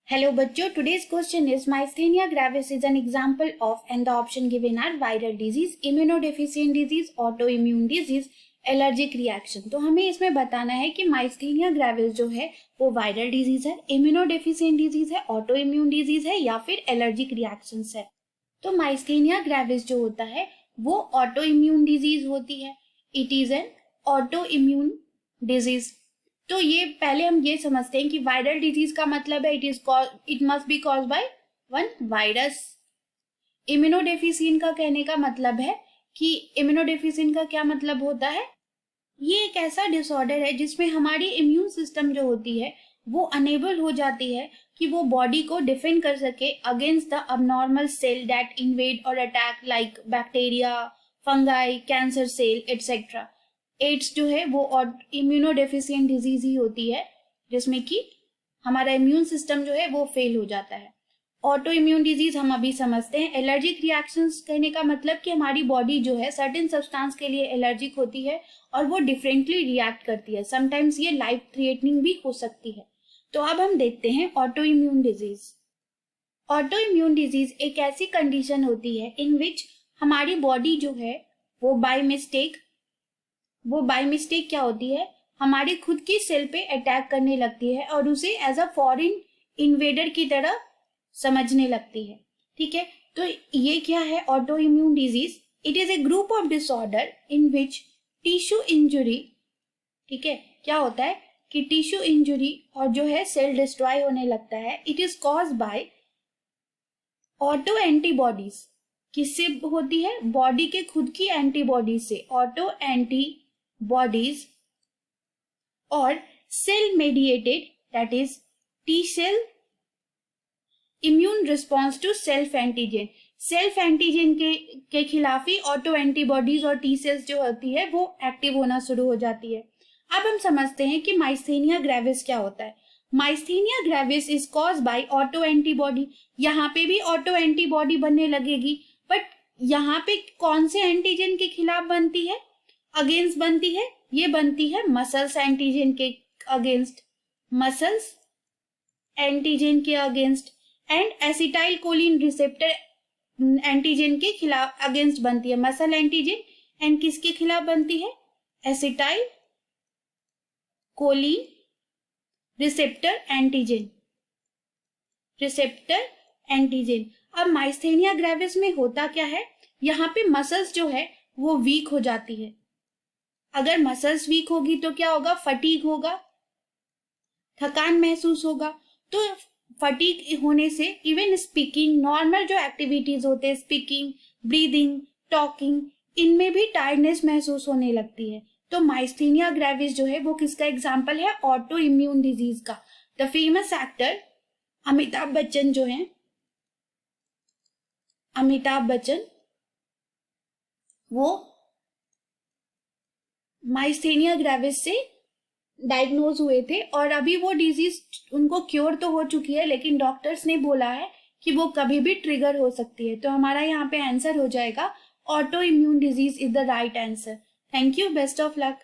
Hello बच्चों, today's question is myasthenia gravis is an example of and the option given are viral disease, immunodeficient disease, autoimmune disease, allergic reaction. तो हमें इसमें बताना है कि myasthenia gravis जो है वो वायरल डिजीज है, इम्यूनोडेफिशिएंट डिजीज है, ऑटो इम्यून डिजीज है या फिर एलर्जिक रिएक्शंस है। तो माइस्थेनिया ग्रेविस जो होता है वो ऑटो इम्यून डिजीज होती है। It is an auto immune disease. तो ये पहले हम ये समझते हैं कि वायरल डिजीज का मतलब है it must be cause by one virus. Immunodeficient का कहने का मतलब है कि इम्यूनोडेफिशिएंट का क्या मतलब होता है, ये एक ऐसा डिसऑर्डर है जिसमें हमारी इम्यून सिस्टम जो होती है वो अनेबल हो जाती है कि वो बॉडी को डिफेंड कर सके against the abnormal cell that invade और attack like bacteria, fungi, cancer cell etcetera. AIDS जो है वो इम्यूनोडेफिशिएंट डिजीज ही होती है जिसमें कि हमारा इम्यून सिस्टम जो है वो फेल हो जाता है। ऑटो इम्यून डिजीज हम अभी समझते हैं। एलर्जिक रिएक्शंस कहने का मतलब कि हमारी बॉडी जो है सर्टेन सब्सटेंस के लिए एलर्जिक होती है और वो डिफरेंटली रिएक्ट करती है। समटाइम्स ये लाइफ थ्रेटनिंग भी हो सकती है। तो अब हम देखते हैं auto immune disease. Auto immune disease एक ऐसी कंडीशन होती है इन विच हमारी बॉडी जो है वो बाय मिस्टेक क्या होती है, हमारी खुद की सेल पे अटैक करने लगती है और उसे एज अ फॉरेन इन्वेडर की तरह समझने लगती है। ठीक है, तो ये क्या है auto immune disease? It is a group of disorder in which tissue injury, ठीक है, क्या होता है कि टिश्यू इंजुरी और जो है सेल डिस्ट्रॉय होने लगता है। It is cause by auto antibodies. किससे होती है? बॉडी के खुद की एंटीबॉडीज से, ऑटो एंटीबॉडीज और cell mediated that is T cell immune response to self antigen. Self antigen के खिलाफ ही ऑटो एंटीबॉडीज और टी सेल्स जो होती है वो एक्टिव होना शुरू हो जाती है। अब हम समझते हैं कि माइस्थेनिया ग्रेविस क्या होता है। Myasthenia gravis is cause by auto antibody. यहाँ पे भी ऑटो एंटीबॉडी बनने लगेगी, बट यहाँ पे कौन से एंटीजन के खिलाफ बनती है, अगेंस्ट बनती है? ये बनती है मसल्स एंटीजन के अगेंस्ट, मसल्स एंटीजन के against and acetyl choline receptor antigen के खिलाफ अगेंस्ट बनती है। मसल एंटीजन एंड किसके खिलाफ बनती है? Acetyl choline receptor antigen. अब माइस्थेनिया ग्रेविस में होता क्या है, यहाँ पे मसल्स जो है वो वीक हो जाती है। अगर मसल्स वीक होगी तो क्या होगा? फटीग होगा, थकान महसूस होगा। तो फटीग होने से इवन स्पीकिंग, नॉर्मल जो एक्टिविटीज होते हैं, स्पीकिंग, ब्रीदिंग, टॉकिंग, इनमें भी टायर्डनेस महसूस होने लगती है। तो माइस्थेनिया ग्रेविस जो है वो किसका एग्जाम्पल है? ऑटो इम्यून डिजीज का। The famous actor Amitabh Bachchan जो है, अमिताभ बच्चन, वो माइस्थेनिया ग्रेविस से डायग्नोज हुए थे और अभी वो डिजीज उनको क्योर तो हो चुकी है, लेकिन डॉक्टर्स ने बोला है कि वो कभी भी ट्रिगर हो सकती है। तो हमारा यहाँ पे आंसर हो जाएगा auto immune disease is the right answer. Thank you, best of luck.